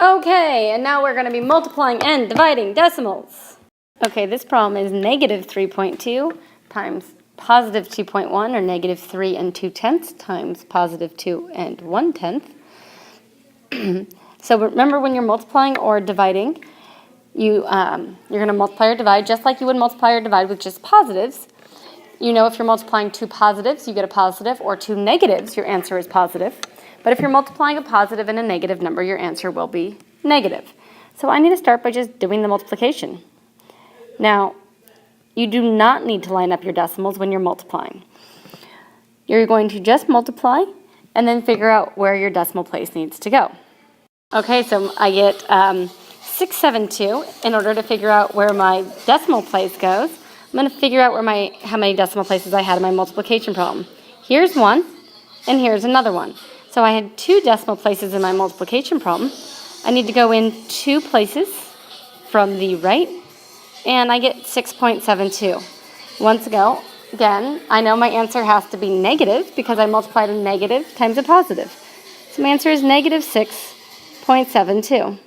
Okay, and now we're going to be multiplying and dividing decimals. Okay, this problem is negative 3.2 times positive 2.1, or negative 3 2/10 times positive 2 1/10. So remember, when you're multiplying or dividing, you're going to multiply or divide just like you would multiply or divide with just positives. You know, if you're multiplying two positives, you get a positive, or two negatives, your answer is positive. But if you're multiplying a positive and a negative number, your answer will be negative. So I need to start by just doing the multiplication. Now, you do not need to line up your decimals when you're multiplying. You're going to just multiply and then figure out where your decimal place needs to go. Okay, so I get 672. In order to figure out where my decimal place goes, I'm going to figure out how many decimal places I had in my multiplication problem. Here's one, and here's another one. So I had two decimal places in my multiplication problem. I need to go in two places from the right, and I get 6.72. Once again, I know my answer has to be negative because I multiplied a negative times a positive. So my answer is negative 6.72.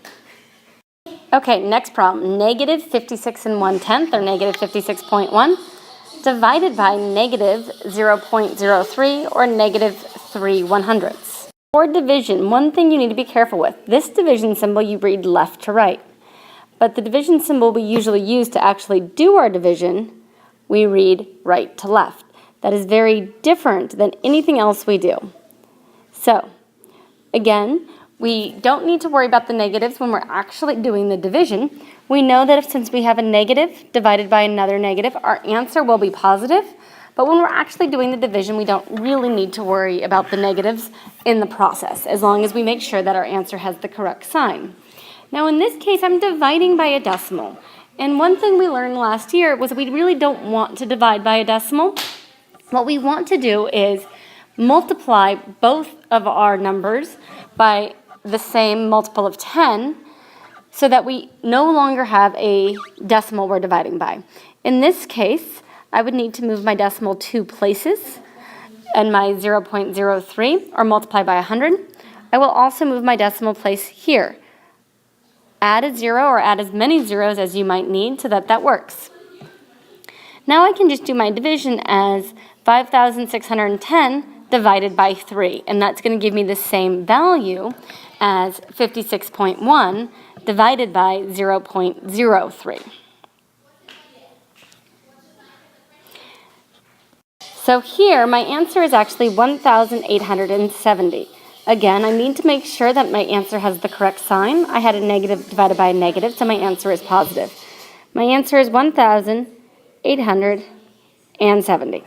Okay, next problem, negative 56 1/10, or negative 56.1, divided by negative 0.03, or negative 3/100. For division, one thing you need to be careful with. This division symbol you read left to right, but the division symbol we usually use to actually do our division, we read right to left. That is very different than anything else we do. So, again, we don't need to worry about the negatives when we're actually doing the division. We know that since we have a negative divided by another negative, our answer will be positive. But when we're actually doing the division, we don't really need to worry about the negatives in the process, as long as we make sure that our answer has the correct sign. Now, in this case, I'm dividing by a decimal. And one thing we learned last year was we really don't want to divide by a decimal. What we want to do is multiply both of our numbers by the same multiple of 10, so that we no longer have a decimal we're dividing by. In this case, I would need to move my decimal two places and my 0.03, or multiply by 100. I will also move my decimal place here. Add a 0, or add as many zeros as you might need so that that works. Now I can just do my division as 5,610 divided by 3, and that's going to give me the same value as 56.1 divided by 0.03. So here, my answer is actually 1,870. Again, I need to make sure that my answer has the correct sign. I had a negative divided by a negative, so my answer is positive. My answer is 1,870.